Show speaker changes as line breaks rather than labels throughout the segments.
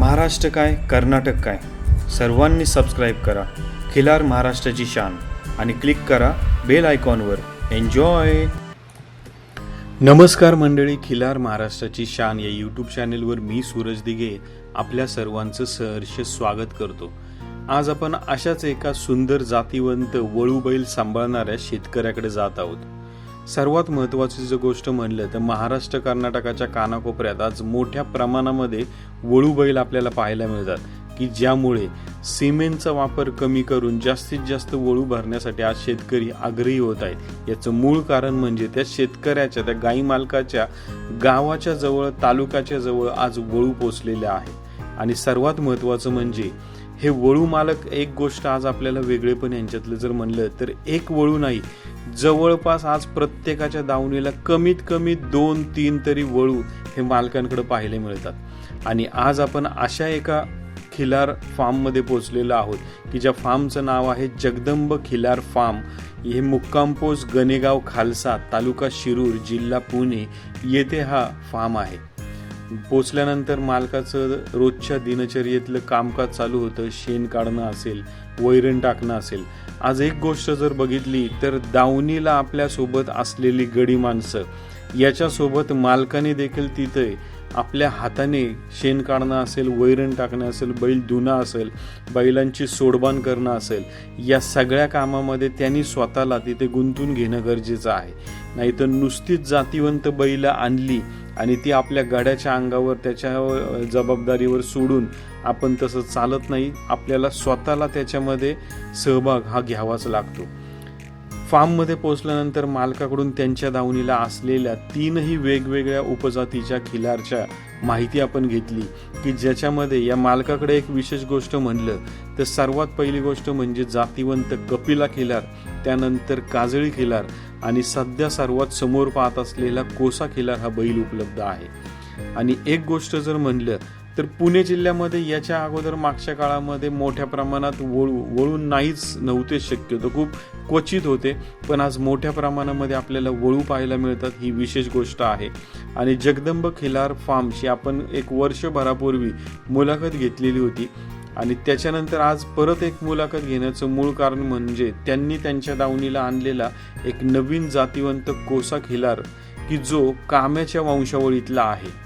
महाराष्ट्र काय कर्नाटक काय सर्वांनी सबस्क्राईब करा खिलार महाराष्ट्राची शान आणि क्लिक करा बेल आयकॉनवर. एन्जॉय. नमस्कार मंडळी, खिलार महाराष्ट्राची शान या यूट्यूब चॅनेलवर मी सूरज दिघे आपल्या सर्वांचं सहर्ष स्वागत करतो. आज आपण अशाच एका सुंदर जातीवंत वळू बैल सांभाळणाऱ्या शेतकऱ्याकडे जात आहोत. सर्वात महत्त्वाची जर गोष्ट म्हणलं तर महाराष्ट्र कर्नाटकाच्या कानाकोपऱ्यात आज मोठ्या प्रमाणामध्ये वळू बैल आपल्याला पाहायला मिळतात की ज्यामुळे सिमेंटचा वापर कमी करून जास्तीत जास्त वळू भरण्यासाठी आज शेतकरी आग्रही होत आहेत. याचं मूळ कारण म्हणजे त्या शेतकऱ्याच्या, त्या गाई मालकाच्या गावाच्या जवळ, तालुक्याच्या जवळ आज वळू पोचलेले आहे. आणि सर्वात महत्त्वाचं म्हणजे हे वळू मालक, एक गोष्ट आज आपल्याला वेगळेपण यांच्यातलं जर म्हणलं तर एक वळू नाही, जवळपास आज प्रत्येकाच्या दावणीला कमीत कमी 2-3 तरी वळू हे मालकांकडे पाहायला मिळतात. आणि आज आपण अशा एका खिलार फार्ममध्ये पोहोचलेलो आहोत की ज्या फार्मचं नाव आहे जगदंब खिलार फार्म. हे मुक्काम पोस्ट गणेगाव खालसा, तालुका शिरूर, जिल्हा पुणे येथे हा फार्म आहे. पोचल्यानंतर मालकाचं रोजच्या दिनचर्येतलं कामकाज चालू होतं. शेण काढणं असेल, वैरण टाकणं असेल. आज एक गोष्ट जर बघितली तर दावणीला आपल्यासोबत असलेली गडी माणसं, याच्यासोबत मालकाने देखील तिथे आपल्या हाताने शेण काढणं असेल, वैरण टाकणं असेल, बैल धुणं असेल, बैलांची सोडबाण करणं असेल, या सगळ्या कामामध्ये त्यांनी स्वतःला तिथे गुंतून घेणं गरजेचं आहे. नाहीतर नुसतीच जातीवंत बैल आणली आणि ती आपल्या गाड्याच्या अंगावर, त्याच्या जबाबदारीवर सोडून आपण तसं चालत नाही. आपल्याला स्वतःला त्याच्यामध्ये सहभाग हा घ्यावाच लागतो. फार्ममध्ये पोहोचल्यानंतर मालकाकडून त्यांच्या दावणीला असलेल्या 3ही वेगवेगळ्या उपजातीच्या खिलारच्या माहिती आपण घेतली की ज्याच्यामध्ये या मालकाकडे एक विशेष गोष्ट म्हणलं तर सर्वात पहिली गोष्ट म्हणजे जातीवंत कपिला खिलार, त्यानंतर काजळी खिलार आणि सध्या सर्वात समोर पाहत असलेला कोसा खिलार हा बैल उपलब्ध आहे. आणि एक गोष्ट जर म्हणलं तर पुणे जिल्ह्यामध्ये याच्या अगोदर मागच्या काळामध्ये मोठ्या प्रमाणात वळू नाहीच नव्हते, शक्यतो खूप क्वचित होते. पण आज मोठ्या प्रमाणामध्ये आपल्याला वळू पाहायला मिळतात, ही विशेष गोष्ट आहे. आणि जगदंब खिलार फार्मची आपण 1 वर्षभरापूर्वी मुलाखत घेतलेली होती आणि त्याच्यानंतर आज परत एक मुलाखत घेण्याचं मूळ कारण म्हणजे त्यांनी त्यांच्या दावणीला आणलेला एक नवीन जातीवंत कोसा खिलार की जो काम्याच्या वंशावळीतला आहे.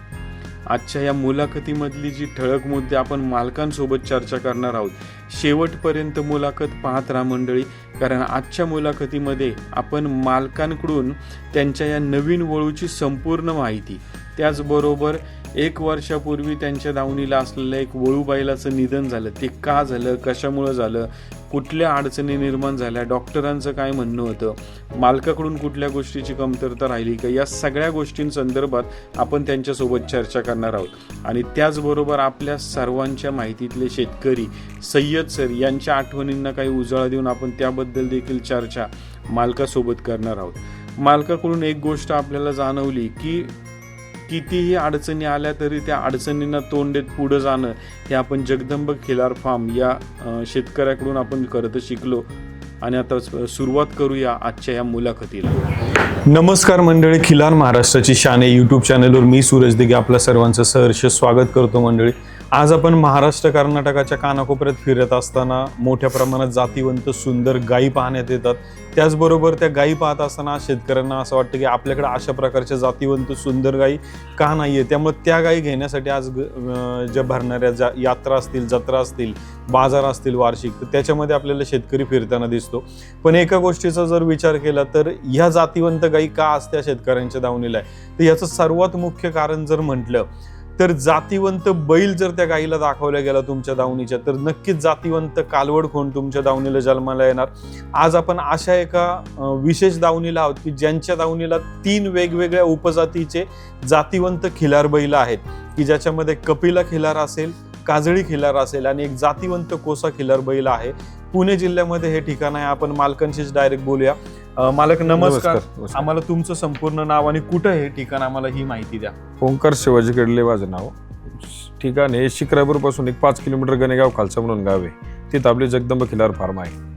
आजच्या या मुलाखतीमधली जी ठळक मुद्दे आपण मालकांसोबत चर्चा करणार आहोत. शेवटपर्यंत मुलाखत पाहत राहा मंडळी, कारण आजच्या मुलाखतीमध्ये आपण मालकांकडून त्यांच्या या नवीन वळूची संपूर्ण माहिती, त्याचबरोबर 1 वर्षापूर्वी त्यांच्या दावणीला असलेलं एक वळू बैलाचं निधन झालं, ते का झालं, कशामुळं झालं, कुठल्या अडचणी निर्माण झाल्या, डॉक्टरांचं काय म्हणणं होतं, मालकाकडून कुठल्या गोष्टीची कमतरता राहिली का, या सगळ्या गोष्टींसंदर्भात आपण त्यांच्यासोबत चर्चा करणार आहोत. आणि त्याचबरोबर आपल्या सर्वांच्या माहितीतले शेतकरी सय्यद सर यांच्या आठवणींना काही उजाळा देऊन आपण त्याबद्दल देखील चर्चा मालकासोबत करणार आहोत. मालकाकडून एक गोष्ट आपल्याला जाणवली की कितीही अडचणी आल्या तरी त्या अडचणींना तोंड देत पुढं जाणं हे आपण जगदंब खिलार फार्म या शेतकऱ्याकडून आपण करत शिकलो. आणि आता सुरुवात करूया आजच्या या मुलाखतीला. नमस्कार मंडळी, खिलार महाराष्ट्राची शान या यूट्यूब चॅनलवर मी सूरज दिघे आपल्या सर्वांचं सहर्ष स्वागत करतो. मंडळी, आज आपण महाराष्ट्र कर्नाटकाच्या कानाकोपऱ्यात फिरत असताना मोठ्या प्रमाणात जातीवंत सुंदर गायी पाहण्यात येतात. त्याचबरोबर त्या गायी पाहत असताना शेतकऱ्यांना असं वाटतं की आपल्याकडे अशा प्रकारच्या जातीवंत सुंदर गायी का नाही आहे. त्यामुळे त्या गायी घेण्यासाठी आज ज्या भरणाऱ्या यात्रा असतील, जत्रा असतील, बाजार असतील वार्षिक, तर त्याच्यामध्ये आपल्याला शेतकरी फिरताना दिसतो. पण एका गोष्टीचा जर विचार केला तर ह्या जातीवंत गायी का असत्या शेतकऱ्यांच्या दावणीला आहे, तर याचं सर्वात मुख्य कारण जर म्हटलं तर जातीवंत बैल जर त्या गायीला दाखवल्या गेला तुमच्या दावणीच्या, तर नक्कीच जातीवंत कालवड खोंड तुमच्या दावणीला जन्माला येणार. आज आपण अशा एका विशेष दावणीला आहोत की ज्यांच्या दावणीला 3 वेगवेगळ्या उपजातीचे जातीवंत खिलार बैल आहेत की ज्याच्यामध्ये कपिला खिलार असेल, काजळी खिलार असेल आणि एक जातीवंत कोसा खिलार बैल आहे. पुणे जिल्ह्यामध्ये हे ठिकाण आहे. आपण मालकांशीच डायरेक्ट बोलूया. मालक नमस्कार. आम्हाला तुमचं संपूर्ण नाव आणि कुठं हे ठिकाण, आम्हाला ही माहिती द्या.
ओंकार शिवाजी कडले माझं नाव. ठिकाण हे शिक्रापूर पासून 1-5 किलोमीटर गणेगाव खालसा म्हणून गाव आहे. तिथं आपले जगदंब खिलार फार्म आहे.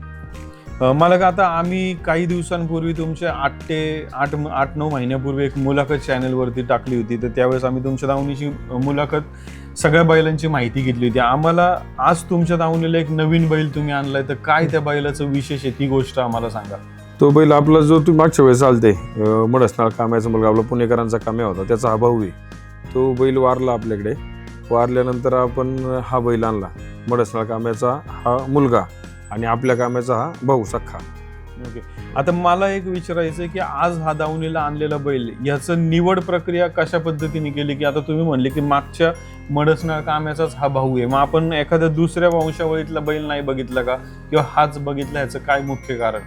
मालक, आता आम्ही काही दिवसांपूर्वी तुमच्या 8-9 महिन्यापूर्वी एक मुलाखत चॅनलवरती टाकली होती, तर त्यावेळेस आम्ही तुमच्या दावणीची मुलाखत सगळ्या बैलांची माहिती घेतली होती. आम्हाला आज तुमच्या दावणीला एक नवीन बैल तुम्ही आणलाय, तर काय त्या बैलाचं विशेष आहे ती गोष्ट आम्हाला सांगा.
तो बैल आपला जो तुम्ही मागच्या वेळेस चालते मडसनाळ काम्याचा मुलगा आपला पुणेकरांचा काम्या होता, त्याचा हा भाऊ आहे. तो बैल वारला आपल्याकडे. वारल्यानंतर आपण हा बैल आणला. मडसनाळ काम्याचा हा मुलगा आणि आपल्या काम्याचा हा भाऊ सख्खा.
ओके. आता मला एक विचारायचं आहे की आज हा दावणीला आणलेला बैल याचं निवड प्रक्रिया कशा पद्धतीने केली, की आता तुम्ही म्हणले की मागच्या मडसनाळ काम्याचाच हा भाऊ आहे, मग आपण एखाद्या दुसऱ्या वंशावळीतला बैल नाही बघितला का, किंवा हाच बघितला, ह्याचं काय मुख्य कारण?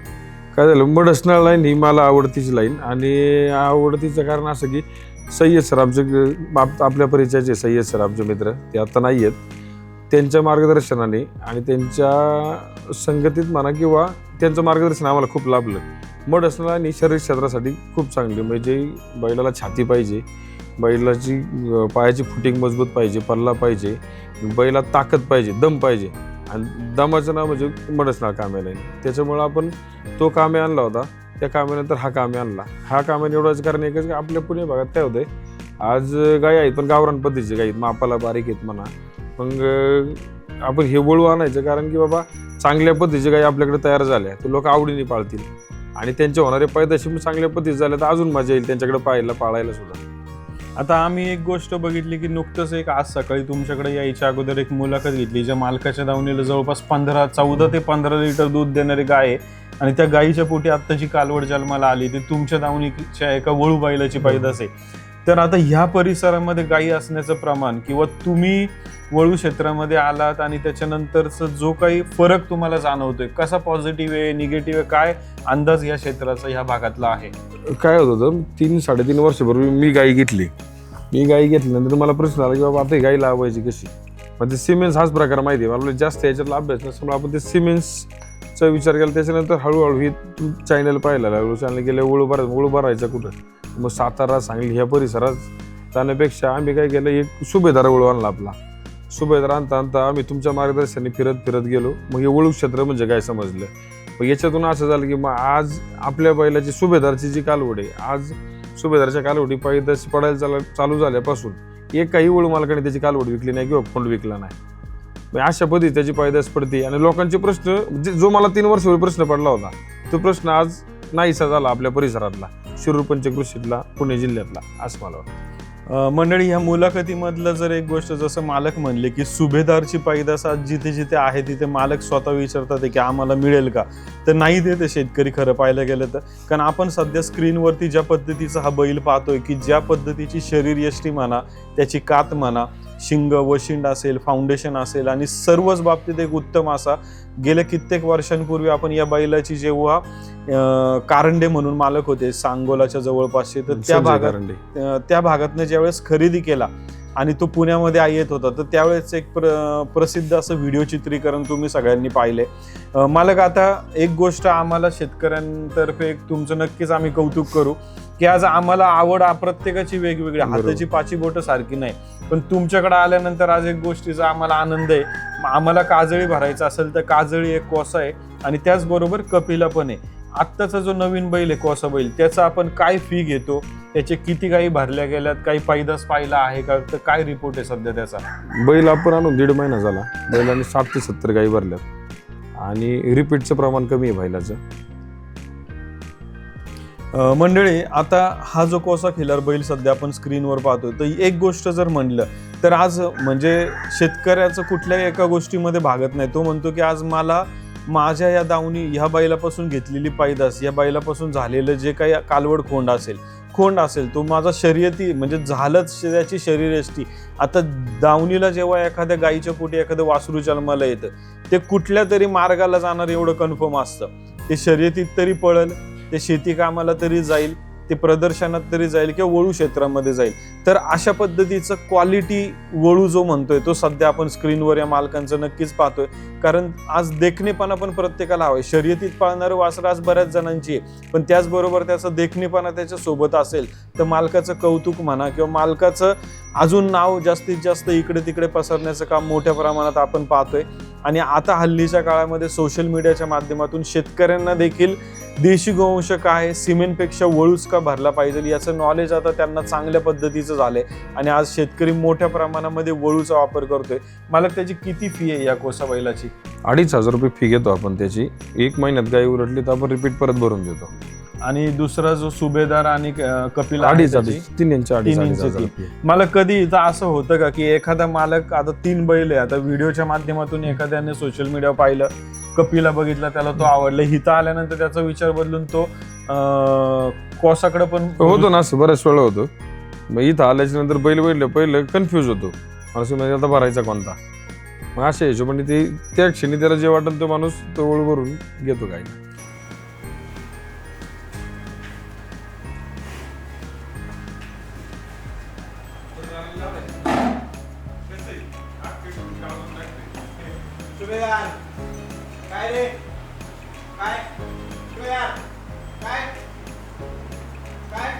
काय झालं, मडसनाळ लाईन ही मला आवडतीची लाईन, आणि आवडतीचं कारण असं की सय्यद सर आमचे आपल्या परिचयाचे सय्यद सर आमचे मित्र, ते आता नाही आहेत. त्यांच्या मार्गदर्शनाने आणि त्यांच्या संगतीत म्हणा किंवा त्यांचं मार्गदर्शन आम्हाला खूप लाभलं. मडसनाळ आणि शरीर क्षेत्रासाठी खूप चांगली, म्हणजे बैलाला छाती पाहिजे, बैलाची पायाची फुटिंग मजबूत पाहिजे, पल्ला पाहिजे, बैलात ताकद पाहिजे, दम पाहिजे, आणि दमाचं नाव म्हणजे मडसनाळ काम्या लाईन. त्याच्यामुळं आपण तो काम्या आणला होता. त्या काम्यानंतर हा काम्या आणला. हा काम्या निवडायचं कारण एकच की आपल्या पुणे भागात काय होतंय, आज गाय आहेत पण गावरान पद्धतीचे गाय आहेत, मापाला बारीक आहेत म्हणा. मग आपण हे वळू आणायचं कारण की बाबा चांगल्या पद्धतीचे गायी आपल्याकडे तयार झाल्या तर लोक आवडीने पाळतील, आणि त्यांच्या होणारे पैदाशी चांगल्या पद्धतीचे झाल्या तर अजून मजा येईल त्यांच्याकडे पाळायला सुद्धा.
आता आम्ही एक गोष्ट बघितली की नुकतंच एक आज सकाळी तुमच्याकडे यायच्या अगोदर एक मुलाखत घेतली, ज्या मालकाच्या दावणीला जवळपास 14 ते 15 लिटर दूध देणारी गाय आहे, आणि त्या गायीच्या पोटी आत्ताची कालवड जन्माला आली, ती तुमच्या दावणीच्या एका वळू बैलाची पैदास आहे. तर आता ह्या परिसरामध्ये गायी असण्याचं प्रमाण, किंवा तुम्ही वळू क्षेत्रामध्ये आलात आणि त्याच्यानंतरचा जो काही फरक तुम्हाला जाणवतोय, कसा पॉझिटिव्ह आहे, निगेटिव्ह आहे, काय अंदाज या क्षेत्राचा ह्या भागातला आहे?
काय होत होतं, 3-3.5 वर्षापूर्वी मी गाई घेतल्यानंतर मला प्रश्न आला की बाबा आता ही गाई लावायची कशी. मग ते सिमेंट्स हाच प्रकार माहिती आहे मला, जास्त याच्यातला अभ्यास नसल्यामुळे आपण ते सिमेंट्सचा विचार केला. त्याच्यानंतर हळूहळू ही चॅनल पाहायला लागलो. चॅनल गेले वळू भरायचा कुठं, मग सातारा सांगली ह्या परिसरात जाण्यापेक्षा आम्ही काय केलं, एक सुभेदार वळू आणला आपला. सुभेदार आणता आम्ही तुमच्या मार्गदर्शनाने फिरत गेलो. मग हे वळू क्षेत्र म्हणजे काय समजलं. मग याच्यातून असं झालं की मग आज आपल्या बैलाची सुभेदारची जी कालवड आहे, आज सुभेदारच्या कालवडी पैदाशी पडायला चालू झाल्यापासून एक काही वळू मालकाने त्याची कालवड विकली नाही किंवा खोंड विकला नाही. मग अशा पद्धती त्याची पैदास पडते. आणि लोकांचे प्रश्न, जो मला 3 वर्षापूर्वी प्रश्न पडला होता, तो प्रश्न आज नाहीसा झाला आपल्या परिसरातला, शिरूर पंचक्रोशीतला, पुणे जिल्ह्यातला, असं मला वाटतं.
मंडळी, ह्या मुलाखतीमधलं जर एक गोष्ट, जसं मालक म्हणले की सुभेदारची पैदास आज जिथे जिथे आहे तिथे मालक स्वतः विचारतात की आम्हाला मिळेल का, तर नाही देते शेतकरी खरं पाहायला गेलं तर. कारण आपण सध्या स्क्रीनवरती ज्या पद्धतीचा हा बैल पाहतोय, की ज्या पद्धतीची शरीर यष्टी म्हणा, त्याची कात म्हणा, शिंग वशिंड असेल, फाउंडेशन असेल, आणि सर्वच बाबतीत एक उत्तम असा, गेल्या कित्येक वर्षांपूर्वी आपण या बैलाची जेव्हा कारंडे म्हणून मालक होते सांगोलाच्या जवळपासचे, तर त्या भागातनं ज्यावेळेस खरेदी केला आणि तो पुण्यामध्ये येत होता, तर त्यावेळेस एक प्रसिद्ध असं व्हिडिओ चित्रीकरण तुम्ही सगळ्यांनी पाहिले. मालक, आता एक गोष्ट आम्हाला शेतकऱ्यांतर्फे तुमचं नक्कीच आम्ही कौतुक करू की आज आम्हाला आवड प्रत्येकाची वेगवेगळी, हाताची पाची बोटं सारखी नाही, पण तुमच्याकडे आल्यानंतर आज एक गोष्टीचा आम्हाला आनंद आहे. आम्हाला काजळी भरायचं असेल तर काजळी एक कोसा आहे, आणि त्याचबरोबर कपिला पण आहे. आत्ताचा जो नवीन बैल आहे कोसा बैल, त्याचा आपण काय फी घेतो, त्याचे किती गायी भरल्या गेल्यात, काही पैदास पाहिला आहे का, तर काय रिपोर्ट आहे सध्या त्याचा?
बैल आपण आणून 1.5 महिना झाला. बैलाने 60 ते 70 गायी भरल्यात, आणि रिपीटचं प्रमाण कमी आहे बैलाचं.
मंडळी, आता हा जो कोसा खिलार बैल सध्या आपण स्क्रीनवर पाहतो, तर एक गोष्ट जर म्हणलं तर आज म्हणजे शेतकऱ्याचं कुठल्याही एका गोष्टीमध्ये भागत नाही. तो म्हणतो की आज मला माझ्या या दावणी ह्या बैलापासून घेतलेली पैदास, या बैलापासून झालेलं जे काही कालवड खोंड असेल तो माझा शर्यती म्हणजे झालंच त्याची शरीरयष्टी. आता दावणीला जेव्हा एखाद्या गाईच्या पोटी एखादं वासरू जन्माला येतं, ते कुठल्या तरी मार्गाला जाणार एवढं कन्फर्म असतं. ते शर्यतीत तरी पळल, ते शेती कामाला तरी जाईल, ते प्रदर्शनात तरी जाईल, किंवा वळू क्षेत्रामध्ये जाईल. तर अशा पद्धतीचं क्वालिटी वळू जो म्हणतोय तो सध्या आपण स्क्रीनवर या मालकांचं नक्कीच पाहतोय. कारण आज देखणेपणा पण प्रत्येकाला हवंय. शर्यतीत पाळणारं वासरं आज बऱ्याच जणांची आहे, पण त्याचबरोबर त्याचा देखणेपणा त्याच्या सोबत असेल तर मालकाचं कौतुक म्हणा, किंवा मालकाचं अजून नाव जास्तीत जास्त इकडे तिकडे पसरण्याचं काम मोठ्या प्रमाणात आपण पाहतोय. आणि आता हल्लीच्या काळामध्ये सोशल मीडियाच्या माध्यमातून शेतकऱ्यांना देखील देशी गोवंश काय, सिमेंटपेक्षा वळूच का भरला पाहिजे याचं नॉलेज आता त्यांना चांगल्या पद्धतीचं झालंय आणि आज शेतकरी मोठ्या प्रमाणामध्ये वळूचा वापर करतोय. मला त्याची किती फी आहे या कोसा बैलाची?
2,500 रुपये फी घेतो आपण त्याची. 1 महिन्यात गाय उलटली तर आपण रिपीट परत भरून देतो.
आणि दुसरा जो सुभेदार आणि कपिला
3 इंच.
मला कधी इथं असं होतं का की एखादा मालक, आता 3 बैल आहे, आता व्हिडिओच्या माध्यमातून एखाद्याने सोशल मीडिया पाहिलं, कपिला बघितला, त्याला तो आवडला, हिथं आल्यानंतर त्याचा विचार बदलून तो कोसाकडे पण
होतो ना, असं बऱ्याच वेळा होतो. मग इथं आल्याच्या नंतर बैल बैल पहिलं कन्फ्युज होतो माणूस, म्हणजे आता भरायचा कोणता. मग अशा हिशोबाने ते त्या क्षणी त्याला जे वाटेल तो माणूस तो वळ भरून घेतो काय.
काय रे काय काय काय काय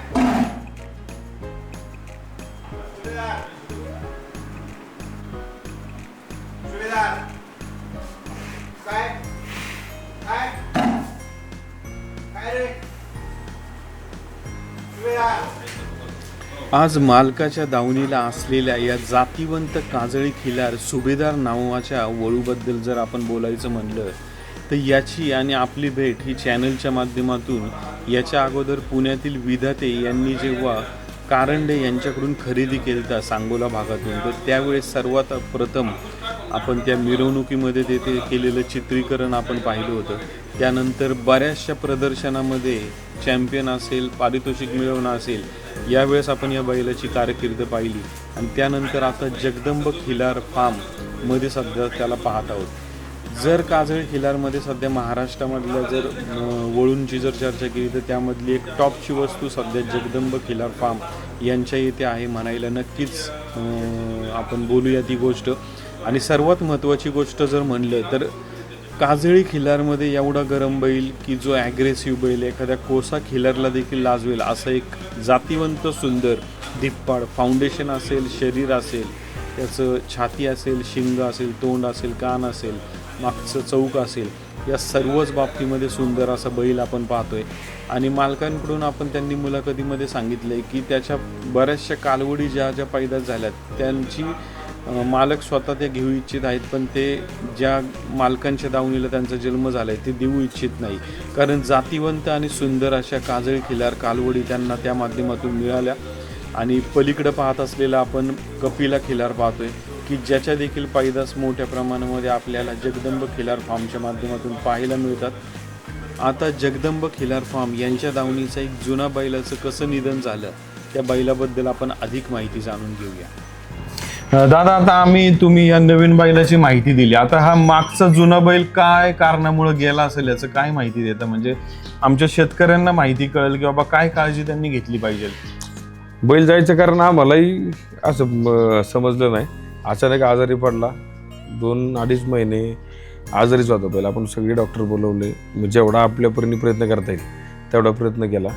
काय काय रे. आज मालकाच्या दावणीला असलेल्या या जातीवंत काजळी खिलार सुभेदार नावाच्या वळूबद्दल जर आपण बोलायचं म्हणलं तर याची आणि आपली भेट ही चॅनलच्या माध्यमातून याच्या अगोदर पुण्यातील विधाते यांनी जेव्हा कारंडे यांच्याकडून खरेदी केली सांगोला भागातून, तर त्यावेळेस सर्वात प्रथम आपण त्या मिरवणुकीमध्ये तेथे केलेलं चित्रीकरण आपण पाहिलं होतं. त्यानंतर बऱ्याचशा प्रदर्शनामध्ये चॅम्पियन असेल, पारितोषिक मिळवणं असेल, यावेळेस आपण या बैलाची कारकीर्द पाहिली. आणि त्यानंतर आता जगदंब खिलार फार्ममध्ये सध्या त्याला पाहत आहोत. जर काजळी खिलारमध्ये सध्या महाराष्ट्रामधल्या जर वळूंची जर चर्चा केली तर त्यामधली एक टॉपची वस्तू सध्या जगदंब खिलार फार्म यांच्या येथे आहे म्हणायला नक्कीच आपण बोलूया ती गोष्ट. आणि सर्वात महत्त्वाची गोष्ट जर म्हणलं तर काजळी खिलारमध्ये एवढा गरम बैल की जो ॲग्रेसिव्ह बैल एखाद्या कोसा खिलारला देखील लाजवेल असं एक जातीवंत सुंदर धिप्पाड फाउंडेशन असेल, शरीर असेल, त्याचं छाती असेल, शिंग असेल, तोंड असेल, कान असेल, मागचं चौक असेल, या सर्वच बाबतीमध्ये सुंदर असा बैल आपण पाहतोय. आणि मालकांकडून आपण त्यांनी मुलाखतीमध्ये सांगितलं आहे की त्याच्या बऱ्याचशा कालवडी ज्या पैदास झाल्यात त्यांची मालक स्वतः ते घेऊ इच्छित आहेत, पण ते ज्या मालकांच्या दावणीला त्यांचा जन्म झाला आहे ते देऊ इच्छित नाही. कारण जातीवंत आणि सुंदर अशा काजळी खिलार कालवडी त्यांना त्या माध्यमातून मिळाल्या. आणि पलीकडं पाहत असलेला आपण कपिला खिलार पाहतोय की ज्याच्या देखील पैदास मोठ्या प्रमाणामध्ये आपल्याला जगदंब खिलार फार्मच्या माध्यमातून पाहायला मिळतात. आता जगदंब खिलार फार्म यांच्या दावणीचं एक जुना बैलाचं कसं निधन झालं त्या बैलाबद्दल आपण अधिक माहिती जाणून घेऊया. दादा, आता तुम्ही या नवीन बैलाची माहिती दिली, आता हा मागचा जुना बैल काय कारणामुळे गेला असेल याचं काय माहिती देतं, म्हणजे आमच्या शेतकऱ्यांना माहिती कळेल की बाबा काय काळजी त्यांनी घेतली पाहिजे.
बैल जायचं कारण आम्हालाही असं समजलं नाही. अचानक आजारी पडला, 2-2.5 महिने आजारीच होता बैल. आपण सगळे डॉक्टर बोलवले, जेवढा आपल्यापर्यंत प्रयत्न करता येईल तेवढा प्रयत्न केला.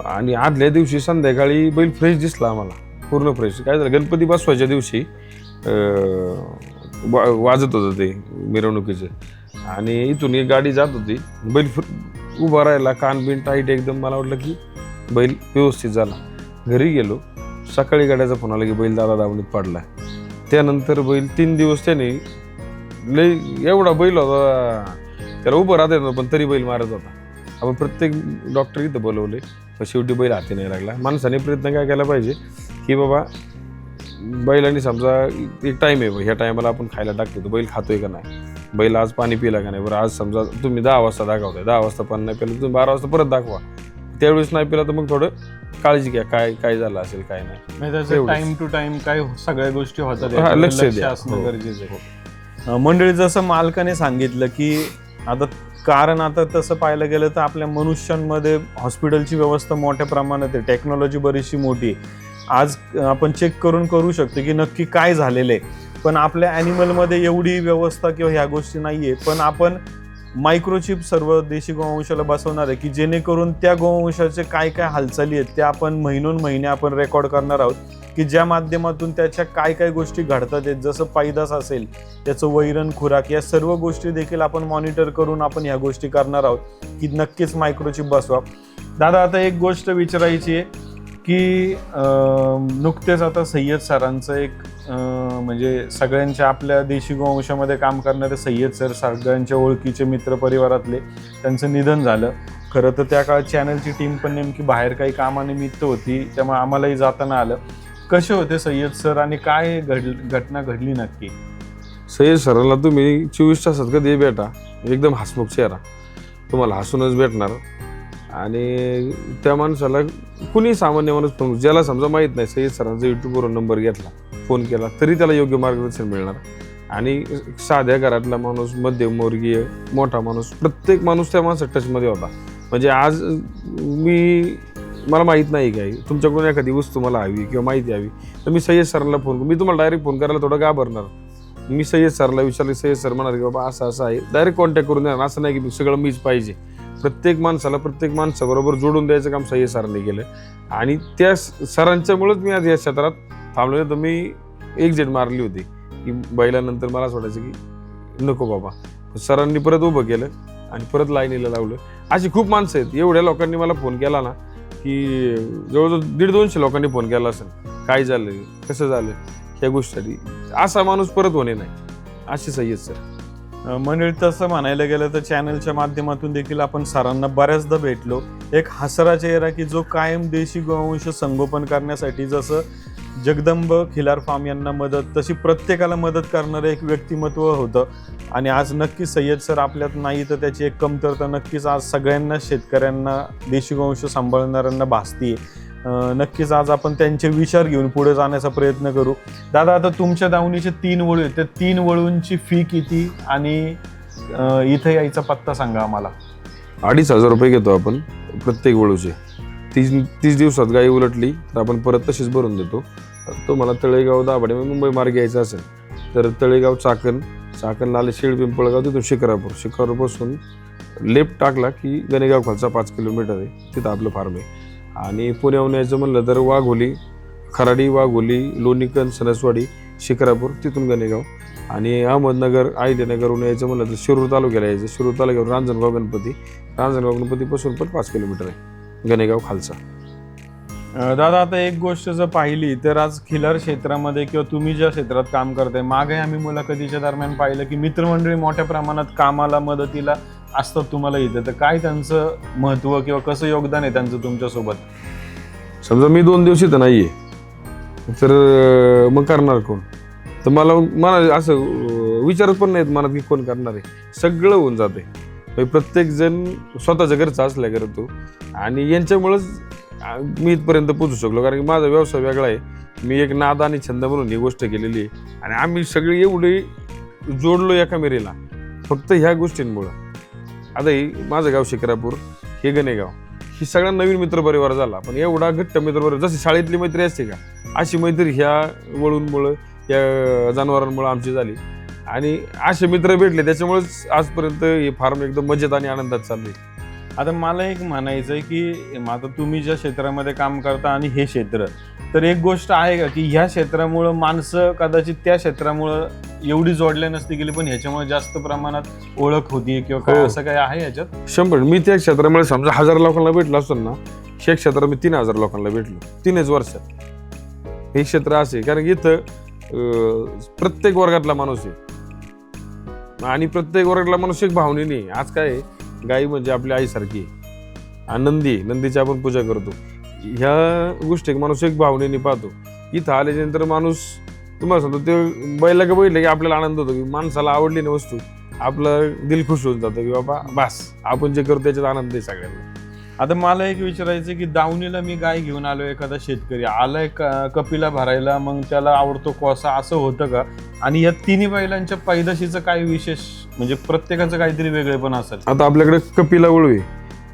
आणि आदल्या दिवशी संध्याकाळी बैल फ्रेश दिसला आम्हाला, पूर्ण फ्रेश. काय झालं, गणपती बसवायच्या दिवशी वाजत होतं ते मिरवणुकीचं आणि इथून एक गाडी जात होती, बैल उभा राहिला, कान बिन टाईट एकदम. मला वाटलं की बैल व्यवस्थित झाला. घरी गेलो, सकाळी गाड्याचा फोन आला की बैल दादा दावणीत पडला. त्यानंतर बैल 3 दिवस त्याने लय एवढा बैल होता, त्याला उभं राहता येत पण तरी बैल मारत होता. आपण प्रत्येक डॉक्टर इथं बोलवले, पण शेवटी बैल हाती नाही लागला. माणसाने प्रयत्न काय केला पाहिजे की बाबा बैलांनी समजा एक टाईम आहे, ह्या टायमाला आपण खायला टाकतो, तो बैल खातोय का नाही, बैल आज पाणी पिला का नाही. बरं, आज समजा तुम्ही 10 वाजता दाखवताय, 10 वाजता पाणी नाही पिलं, तुम्ही 12 वाजता परत दाखवा. त्यावेळेस नाही पिला तर मग थोडं काळजी घ्या, काय झालं असेल काय नाही.
टाइम टू टाइम काय सगळ्या गोष्टी होतात,
लक्ष
असणं गरजेचं आहे. मंडळी, जसं मालकाने सांगितलं की आता कारण आता तसं पाहायला गेलं तर आपल्या मनुष्यांमध्ये हॉस्पिटलची व्यवस्था मोठ्या प्रमाणात आहे, टेक्नॉलॉजी बरीचशी मोठी आहे. आज आपण चेक करू शकतो की नक्की काय झालेलं आहे, पण आपल्या ॲनिमलमध्ये एवढी व्यवस्था किंवा ह्या गोष्टी नाही आहे. पण आपण मायक्रोचिप सर्व देशी गोवंशाला बसवणार आहे की जेणेकरून त्या गोवंशाचे काय काय हालचाली आहेत त्या आपण महिने आपण रेकॉर्ड करणार आहोत. की ज्या माध्यमातून त्याच्या काय काय गोष्टी घडतात आहेत, जसं पैदास असेल, त्याचं वैरण, खुराक, या सर्व गोष्टी देखील आपण मॉनिटर करून आपण ह्या गोष्टी करणार आहोत की नक्कीच मायक्रोचिप बसवा. दादा, आता एक गोष्ट विचारायची आहे की नुकतेच आता सय्यद सरांचं एक म्हणजे सगळ्यांच्या आपल्या देशी गोवंशामध्ये काम करणारे सय्यद सर, सगळ्यांच्या ओळखीचे मित्र परिवारातले, त्यांचं निधन झालं. खरं तर त्या काळात चॅनलची टीम पण नेमकी बाहेर काही कामानिमित्त होती, त्यामुळे आम्हालाही जाताना आलं. कसे होते सय्यद सर आणि काय घटना घडली नक्की?
सय्यद सरांना तुम्ही 24 तासात कधी भेटा, एकदम हसमुख चेहरा, तुम्हाला हसूनच भेटणार. आणि त्या माणसाला कुणी सामान्य माणूस पण, ज्याला समजा माहीत नाही, सय्यद सरांचा यूट्यूबवरून नंबर घेतला, फोन केला तरी त्याला योग्य मार्गदर्शन मिळणार. आणि साध्या घरातला माणूस, मध्यमवर्गीय, मोठा माणूस, प्रत्येक माणूस त्या माणसा टचमध्ये होता. म्हणजे आज मला माहीत नाही काय, तुमच्याकडून एखादी वस्तू मला हवी किंवा माहिती हवी तर मी सय्यद सरांना फोन करू. मी तुम्हाला डायरेक्ट फोन करायला थोडं घाबरणार. मी सय्यद सरला विचारले, सय्यद सर म्हणाले की बाबा असं असं आहे, डायरेक्ट कॉन्टॅक्ट करून देणार. असं नाही की सगळं मीच पाहिजे. प्रत्येक माणसाबरोबर जोडून द्यायचं काम सय्यद सरांनी केलं. आणि त्या सरांच्यामुळेच मी आज या क्षेत्रात थांबलो. तर मी एक्झिट मारली होती की बैलानंतर मला असं वाटायचं की नको बाबा. सरांनी परत उभं केलं आणि परत लाईनीला लावलं. अशी खूप माणसं आहेत. एवढ्या लोकांनी मला फोन केला ना की जवळजवळ 150-200 लोकांनी फोन केला असेल, काय झालं, कसं झालं, ह्या गोष्टीसाठी. असा माणूस परत होणे नाही, अशी सय्यद सर.
मंडळी, तसं म्हणायला गेलं तर चॅनलच्या माध्यमातून देखील आपण सरांना बऱ्याचदा भेटलो. एक हसरा चेहरा की जो कायम देशी गोवंश संगोपन करण्यासाठी जसं जगदंब खिलार फार्म यांना मदत, तशी प्रत्येकाला मदत करणारं एक व्यक्तिमत्व होतं. आणि आज नक्कीच सय्यद सर आपल्यात नाही तर त्याची एक कमतरता नक्कीच आज सगळ्यांना, शेतकऱ्यांना, देशी गोवंश सांभाळणाऱ्यांना भासतीये. नक्कीच आज आपण त्यांचे विचार घेऊन पुढे जाण्याचा प्रयत्न करू. दादा, आता तुमच्या दावणीचे 3 वळू आहेत, त्या 3 वळूंची फी किती आणि इथे यायचा पत्ता सांगा आम्हाला.
2,500 रुपये घेतो आपण प्रत्येक वळूचे. 30 दिवसात गाई उलटली तर आपण परत तशीच भरून देतो. तुम्हाला तळेगाव दाभाडे मुंबई मार्गे यायचं असेल तर तळेगाव चाकण आले शेळ पिंपळगाव, तिथून शिखरापूरपासून लेफ्ट टाकला की गणेगाव खालचा 5 किलोमीटर आहे, तिथं आपलं फार्म आहे. आणि पुण्याहून यायचं म्हणलं तर वाघोली, खराडी, वाघोली, लोणीकन, सणसवाडी, शिखरापूर, तिथून गणेगाव. आणि अहमदनगर, अहिल्यानगरहून यायचं म्हणलं तर शिरूर तालुक्याला यायचं. शिरूर तालुक्यावर रांजणगाव गणपतीपासून पण 5 किलोमीटर आहे गणेगाव खालचा.
दादा, आता एक गोष्ट जर पाहिली तर आज खिलार क्षेत्रामध्ये किंवा तुम्ही ज्या क्षेत्रात काम करताय, मागे आम्ही मुलाखतीच्या दरम्यान पाहिलं की मित्रमंडळी मोठ्या प्रमाणात कामाला, मदतीला असतात तुम्हाला इथं. तर काय त्यांचं महत्त्व किंवा कसं योगदान आहे त्यांचं तुमच्यासोबत?
समजा मी 2 दिवस इथं नाहीये तर मग करणार कोण? तर मला असं विचारत पण नाहीत मनात की कोण करणार आहे. सगळं होऊन जाते. प्रत्येक जण स्वतःच्या घरचा असल्या करतो. आणि यांच्यामुळेच मी इथपर्यंत पोहोचू शकलो, कारण की माझा व्यवसाय वेगळा आहे. मी एक नाद आणि छंद म्हणून ही गोष्ट केलेली आहे. आणि आम्ही सगळे एवढे जोडलो एका मेरीला फक्त ह्या गोष्टींमुळं. आता ही माझं गाव शिखरापूर, हे गणेगाव, ही सगळा नवीन मित्रपरिवार झाला. पण एवढा घट्ट मित्रपरिवार, जशी शाळेतली मैत्री असते का, अशी मैत्री ह्या वळूंमुळं, या जनावरांमुळे आमची झाली. आणि असे मित्र भेटले, त्याच्यामुळेच आजपर्यंत हे फार्म एकदम मजेत आणि आनंदात चालले.
आता मला एक म्हणायचं आहे की आता तुम्ही ज्या क्षेत्रामध्ये काम करता आणि हे क्षेत्र, तर एक गोष्ट आहे का की ह्या क्षेत्रामुळं माणसं कदाचित त्या क्षेत्रामुळं एवढी जोडल्या नसती गेली, पण ह्याच्यामुळे जास्त प्रमाणात ओळख होती किंवा काय, असं काय आहे ह्याच्यात?
100%. मी त्या क्षेत्रामुळे समजा 1000 लोकांना भेटलो असतो ना, हे क्षेत्रात मी 3000 लोकांना भेटलो 3च वर्षात. हे क्षेत्र असे, कारण की इथं प्रत्येक वर्गातला माणूस आहे आणि प्रत्येक वर्गातला माणूस एक भावनेने. आज काय, गाई म्हणजे आपल्या आईसारखी आहे. नंदीची आपण पूजा करतो. ह्या गोष्टी माणूस एक भावनेने पाहतो. इथं आल्याच्यानंतर माणूस, तुम्हाला सांगतो, ते बैला का बघितलं की आपल्याला आनंद होतो की माणसाला आवडली ना वस्तू, आपलं दिल खुश होऊन जातं की बाबा बस, आपण जे करतो त्याच्यात आनंद आहे सगळ्यांना.
आता मला एक विचारायचं की दावणीला मी गाय घेऊन आलो, एखादा शेतकरी आलाय कपिला भरायला, मग त्याला आवडतो कोसा, असं होतं का? आणि या 3 बैलांच्या पैदाशीचं काय विशेष, म्हणजे प्रत्येकाचं काहीतरी वेगळे पण असेल?
आता आपल्याकडे कपिला वळू आहे.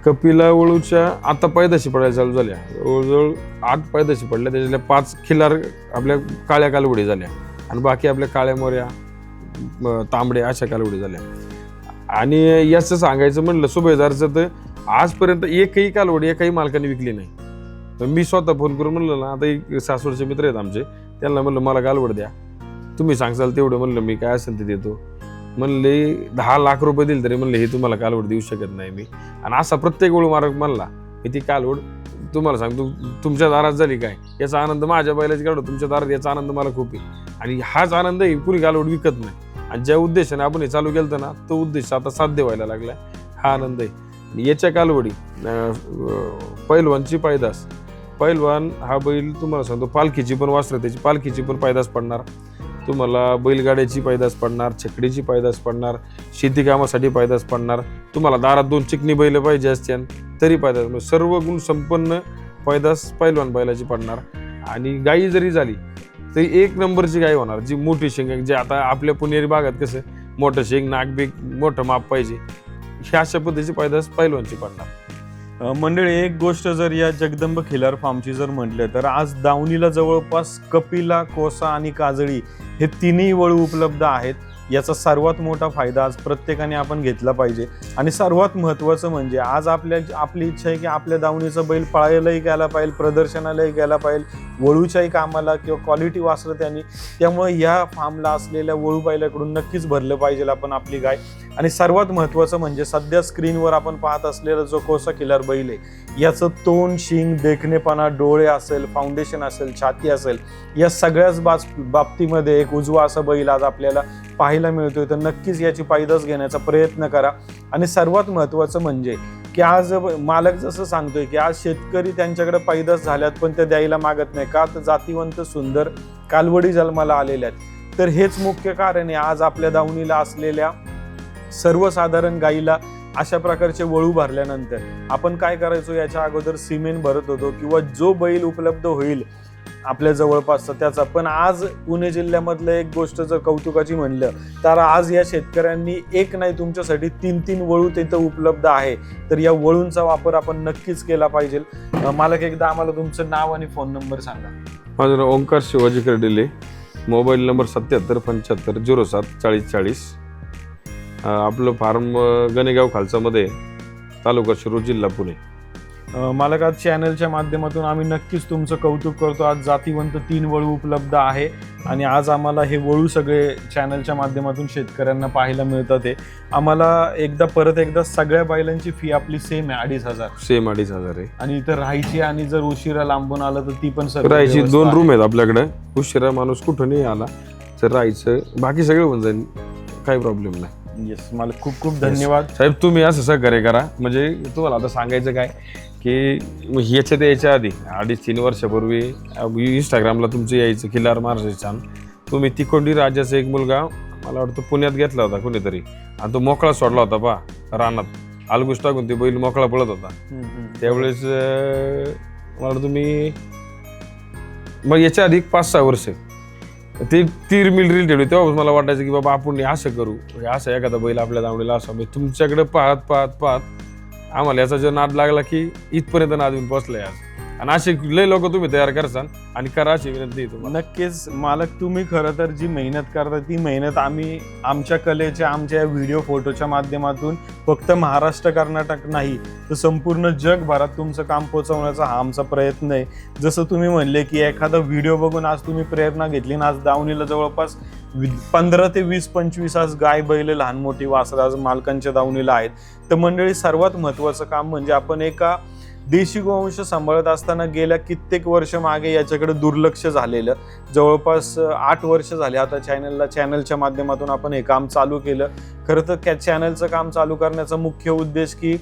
कपिला वळूच्या आता पैदाशी पडायला चालू झाल्या. जवळजवळ 8 पैदाशी पडल्या. त्याच्यातल्या 5 खिलार आपल्या काळ्या कालवडी झाल्या आणि बाकी आपल्या काळ्या मोऱ्या, तांबड्या अशा कालवडी झाल्या. आणि याचं सांगायचं म्हणलं सुभेदारचं, तर आजपर्यंत एकही कालवडी एकाही मालकाने विकली नाही. तर मी स्वतः फोन करून म्हणलं ना, आता एक सासवडचे मित्र आहेत आमचे, त्यांना म्हणलं मला कालवड द्या, तुम्ही सांगसाल तेवढं, म्हणलं मी काय असेल ते देतो. म्हणले 10 लाख रुपये दिले तरी म्हणले हे तुम्हाला कालवड देऊ शकत नाही मी. आणि असा प्रत्येक वेळ मार्ग म्हणला की ती कालवड तुम्हाला सांगतो तुमच्या दारात झाली काय, याचा आनंद माझ्या बैलाची काढतो, तुमच्या दारात याचा आनंद मला खूप आहे. आणि हाच आनंद आहे, पुरी कालवड विकत नाही. आणि ज्या उद्देशाने आपण हे चालू केलं ना, तो उद्देश आता साध्य व्हायला लागलाय, हा आनंद आहे. याच्या कालवडी पैलवानची पैदास, पैलवान हा बैल तुम्हाला सांगतो पालखीची पण वासरं, त्याची पालखीची पण पैदास पडणार तुम्हाला, बैलगाड्याची पैदास पडणार, छकडीची पैदास पडणार, शेती कामासाठी पैदास पडणार तुम्हाला, दारात 2 चिकणी बैल पाहिजे असतील तरी पैदास, सर्व गुण संपन्न पैदास पैलवान बैलाची पडणार. आणि गाई जरी झाली तरी 1 नंबरची गाय होणार, जी मोठी शेंग, जे आता आपल्या पुणेरी भागात कसं मोठं शेंग नागबीक मोठं माप पाहिजे, ह्या अशा पद्धतीची पैदास पैलवानची पडणार.
मंडळी, एक गोष्ट जर या जगदंब खिलार फार्मची जर म्हटलं तर आज दावणीला जवळपास कपिला, कोसा आणि काजळी हे तिन्ही वळू उपलब्ध आहेत. याचा सर्वात मोठा फायदा आज प्रत्येकाने आपण घेतला पाहिजे. आणि सर्वात महत्त्वाचं म्हणजे आज आपली इच्छा आहे की आपल्या दावणीचा बैल पळायलाही गेला पाहिजे, प्रदर्शनालाही गेला पाहिजे, वळूच्याही कामाला किंवा क्वालिटी वासरं त्यांनी. त्यामुळे या फार्मला असलेल्या वळू बैलाकडून नक्कीच भरलं पाहिजे आपण आपली गाय. आणि सर्वात महत्त्वाचं म्हणजे सध्या स्क्रीनवर आपण पाहत असलेला जो कोसा खिलार बैल आहे, याचं तोंड, शिंग, देखणेपणा, डोळे असेल, फाउंडेशन असेल, छाती असेल, या सगळ्याच बाबतीमध्ये एक उजवा असा बैल आज आपल्याला पाहायला मिळतोय. तर नक्कीच याची पैदास घेण्याचा प्रयत्न करा. आणि सर्वात महत्त्वाचं म्हणजे की आज मालक जसं सांगतोय की आज शेतकरी त्यांच्याकडे पैदास झाल्यात पण ते द्यायला मागत नाही का, तर जातीवंत सुंदर कालवडी जन्माला आलेल्या आहेत. तर हेच मुख्य कारण आहे आज आपल्या दावणीला असलेल्या सर्वसाधारण गाईला अशा प्रकारचे वळू भरल्यानंतर आपण काय करायचो, याच्या अगोदर सिमेंट भरत होतो किंवा जो बैल उपलब्ध होईल आपल्या जवळपासचा त्याचा. पण आज पुणे जिल्ह्यामधलं एक गोष्ट जर कौतुकाची म्हणलं तर आज या शेतकऱ्यांनी एक नाही तुमच्यासाठी 3-3 वळू तिथं उपलब्ध आहे. तर या वळूंचा वापर आपण नक्कीच केला पाहिजे. मालक, एकदा आम्हाला तुमचं नाव आणि फोन नंबर सांगा.
माझं नाव ओंकार शिवाजी कर्डिले, मोबाईल नंबर 7775074040. आपलं फार्म गणेगाव खालसामध्ये, तालुका शिरूर, जिल्हा पुणे.
मालक, आज चॅनलच्या माध्यमातून आम्ही नक्कीच तुमचं कौतुक करतो. आज जातीवंत 3 वळू उपलब्ध आहे आणि आज आम्हाला हे वळू सगळे चॅनलच्या माध्यमातून शेतकऱ्यांना पाहायला मिळतात. ते आम्हाला परत एकदा सगळ्या बैलांची फी आपली सेम आहे, 2,500.
सेम 2,500 आहे.
आणि इथं राहायची आणि जर उशिरा लांबून आला तर ती पण
राहायची 2 रूम आहेत आपल्याकडे. उशिरा माणूस कुठं नाही आला तर राहायचं, बाकी सगळं होऊन जाईल, काही प्रॉब्लेम नाही.
येस, मला खूप खूप धन्यवाद
साहेब. तुम्ही असं सहकार्य करा. म्हणजे तुम्हाला आता सांगायचं काय की याच्या आधी 2.5-3 वर्षापूर्वी इंस्टाग्रामला तुमचं यायचं खिलार महाराष्ट्र छान. तुम्ही तिकोंडी राजाचा एक मुलगा मला वाटतं पुण्यात घेतला होता कोणीतरी, आणि तो मोकळा सोडला होता पा रानात, आलगुश टाकून ते बैल मोकळा पळत होता. त्यावेळेस मला तुम्ही मग याच्या आधी 5-6 वर्ष ते ती रील ठेवली, तेव्हा मला वाटायचं की बाबा आपण असं करू, असं एखादा बैल आपल्या दावणीला असा. म्हणजे तुमच्याकडे पाहत आम्हाला याचा जो नाद लागला की इथपर्यंत नाद येऊन पोहोचलाय आज. आणि असे लय लोक तुम्ही तयार करसान आणि करा अशी विनंती तुम्हाला.
नक्कीच मालक, तुम्ही खरं तर जी मेहनत करता ती मेहनत आम्ही आमच्या कलेच्या, आमच्या व्हिडिओ फोटोच्या माध्यमातून फक्त महाराष्ट्र, कर्नाटक नाही तर संपूर्ण जगभरात तुमचं काम पोहोचवण्याचा हा आमचा प्रयत्न आहे. जसं तुम्ही म्हणले की एखादा व्हिडिओ बघून आज तुम्ही प्रेरणा घेतली आणि आज दावणीला जवळपास 15 ते 20-25 आज गाय बैल लहान मोठी वासरं आज मालकांच्या दावणीला आहेत. तर मंडळी, सर्वात महत्त्वाचं काम म्हणजे आपण एका देशी गोवंश सांभाळत असताना गेल्या कित्येक वर्ष मागे याच्याकडे दुर्लक्ष झालेलं. जवळपास 8 वर्ष झाले आता चॅनलच्या माध्यमातून आपण हे काम चालू केलं. खरं तर चॅनलचं काम चालू करण्याचा मुख्य उद्देश की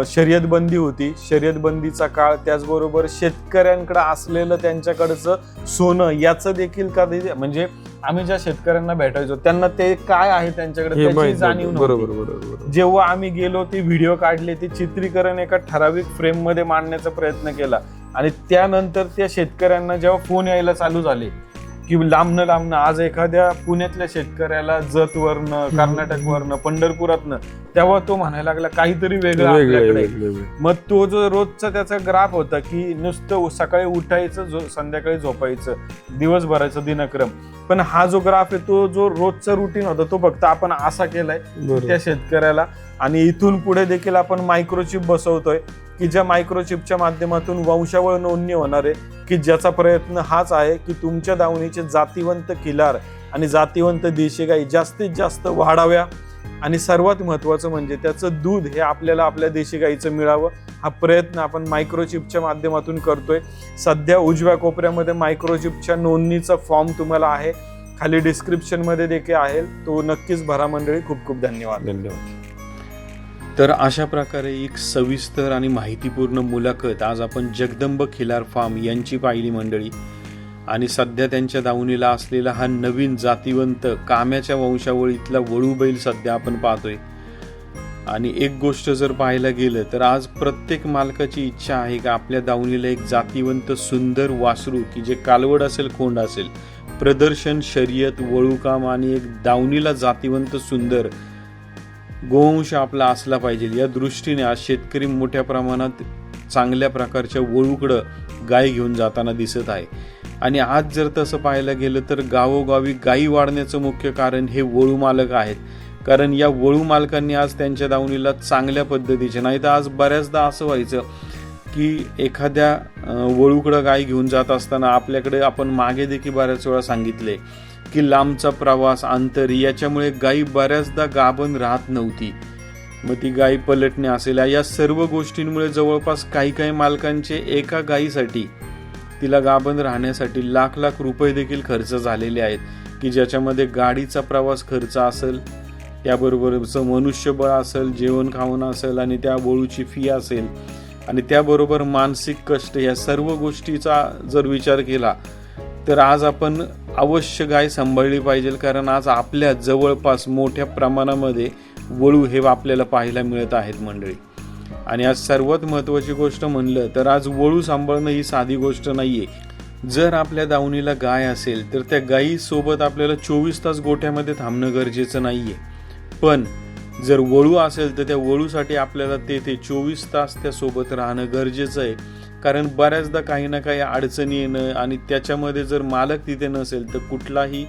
शर्यतबंदी होती, शर्यतबंदीचा काळ, त्याचबरोबर शेतकऱ्यांकडे असलेलं त्यांच्याकडचं सोनं याचं देखील कधी म्हणजे आम्ही ज्या शेतकऱ्यांना भेटायचो त्यांना ते काय आहे त्यांच्याकडे त्याची जाणीव नव्हती. जेव्हा आम्ही गेलो ते व्हिडिओ काढले, ते चित्रीकरण एका ठराविक फ्रेम मध्ये मांडण्याचा प्रयत्न केला. आणि त्यानंतर त्या शेतकऱ्यांना जेव्हा फोन यायला चालू झाले की लांबनं आज एखाद्या पुण्यातल्या शेतकऱ्याला जतवरनं, कर्नाटकवरनं, पंढरपुरातनं, तेव्हा तो म्हणायला लागला काहीतरी वेगळं आपल्याकडे. मग तो जो रोजचा त्याचा ग्राफ होता की नुसतं सकाळी उठायचं, संध्याकाळी झोपायचं, दिवसभराचा दिनक्रम. पण हा जो ग्राफ आहे तो जो रोजचा रुटीन होता तो फक्त आपण असा केलाय त्या शेतकऱ्याला. आणि इथून पुढे देखील आपण मायक्रोचिप बसवतोय की ज्या मायक्रोचिपच्या माध्यमातून वंशावळ नोंदणी होणार आहे, की ज्याचा प्रयत्न हाच आहे की तुमच्या दावणीचे जातिवंत खिलार आणि जातिवंत देशी गाई जास्तीत जास्त वाढाव्या आणि सर्वात महत्त्वाचं म्हणजे त्याचं दूध हे आपल्याला आपल्या देशी गाईचं मिळावं. हा प्रयत्न आपण मायक्रोचिपच्या माध्यमातून करतोय. सध्या उजव्या कोपऱ्यामध्ये मायक्रोचिपच्या नोंदणीचा फॉर्म तुम्हाला आहे, खाली डिस्क्रिप्शनमध्ये देखील आहे, तो नक्कीच भरा मंडळी. खूप खूप धन्यवाद. तर अशा प्रकारे एक सविस्तर आणि माहितीपूर्ण मुलाखत आज आपण जगदंब खिलार फार्म यांची पाहिली मंडळी. आणि सध्या त्यांच्या दावणीला असलेला हा नवीन जातिवंत काम्याच्या वंशावळीतला वळू बैल सध्या आपण पाहतोय. आणि एक गोष्ट जर पाहायला गेलं तर आज प्रत्येक मालकाची इच्छा आहे की आपल्या दावणीला एक जातिवंत सुंदर वासरू, की जे कालवड असेल कोंड असेल, प्रदर्शन, शर्यत, वळूकाम आणि एक दावणीला जातिवंत सुंदर गोवंश आपला असला पाहिजे. या दृष्टीने आज शेतकरी मोठ्या प्रमाणात चांगल्या प्रकारच्या वळूकडं गाय घेऊन जाताना दिसत आहे. आणि आज जर तसं पाहायला गेलं तर गावोगावी गायी वाढण्याचं मुख्य कारण हे वळू मालक आहेत. कारण या वळू मालकांनी आज त्यांच्या दावणीला चांगल्या पद्धतीचे, नाही तर आज बऱ्याचदा असं व्हायचं की एखाद्या वळूकडं गाय घेऊन जात असताना आपल्याकडे आपण मागे देखील बऱ्याच वेळा सांगितले की लांबचा प्रवास, अंतर याच्यामुळे गायी बऱ्याचदा गाभण राहत नव्हती. मग ती गाय पलटणे असेल, या सर्व गोष्टींमुळे जवळपास काही मालकांचे एका गायीसाठी, तिला गाभण राहण्यासाठी लाख लाख रुपये देखील खर्च झालेले आहेत, की ज्याच्यामध्ये गाडीचा प्रवास खर्च असेल, त्याबरोबरचं मनुष्यबळ असेल, जेवण खावण असेल आणि त्या वळूची फी असेल आणि त्याबरोबर मानसिक कष्ट, या सर्व गोष्टीचा जर विचार केला तर आज आपण अवश्य गाय सांभाळली पाहिजे. कारण आज आपल्या जवळपास मोठ्या प्रमाणामध्ये वळू हे आपल्याला पाहायला मिळत आहेत मंडळी. आणि आज सर्वात महत्त्वाची गोष्ट म्हणलं तर आज वळू सांभाळणं ही साधी गोष्ट नाहीये. जर आपल्या दावणीला गाय असेल तर त्या गायीसोबत आपल्याला 24 तास गोठ्यामध्ये थांबणं गरजेचं नाहीये. पण जर वळू असेल तर त्या वळूसाठी आपल्याला ते 24 तास त्यासोबत राहणं गरजेचं आहे. कारण बऱ्याचदा काही ना काही अडचणी येणं आणि त्याच्यामध्ये जर मालक तिथे नसेल तर कुठलाही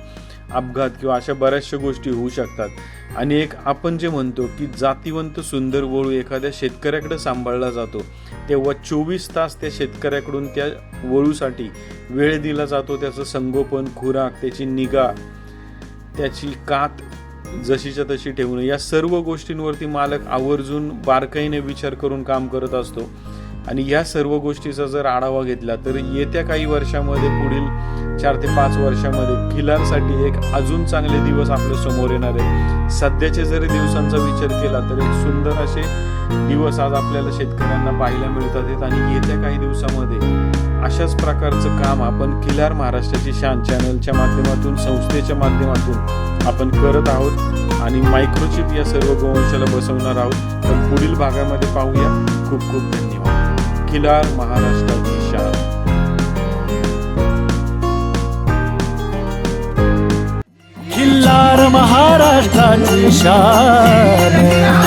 अपघात किंवा अशा बऱ्याचशा गोष्टी होऊ शकतात. आणि एक आपण जे म्हणतो की जातिवंत सुंदर वळू एखाद्या शेतकऱ्याकडे सांभाळला जातो तेव्हा 24 तास त्या शेतकऱ्याकडून त्या वळूसाठी वेळ दिला जातो. त्याचं संगोपन, खुराक, त्याची निगा, त्याची कात जशीच्या तशी ठेवणं, या सर्व गोष्टींवरती मालक आवर्जून बारकाईने विचार करून काम करत असतो. आणि या सर्व गोष्टीचा जर आढावा घेतला तर येत्या काही वर्षामध्ये, पुढील 4 ते 5 वर्षामध्ये खिलारसाठी एक अजून चांगले दिवस आपल्या समोर येणार आहे. सध्याच्या जरी दिवसांचा विचार केला तर एक सुंदर असे दिवस आज आपल्याला शेतकऱ्यांना पाहायला मिळतात आहेत. आणि येत्या काही दिवसामध्ये अशाच प्रकारचं काम आपण खिलार महाराष्ट्राची शान चॅनलच्या माध्यमातून, संस्थेच्या माध्यमातून आपण करत आहोत आणि मायक्रोचिप या सर्व गोवंशाला बसवणार आहोत. तर पुढील भागामध्ये पाहूया. खूप खूप धन्यवाद. खिलार महाराष्ट्राची शान.
खिल्लार महाराष्ट्राची शान.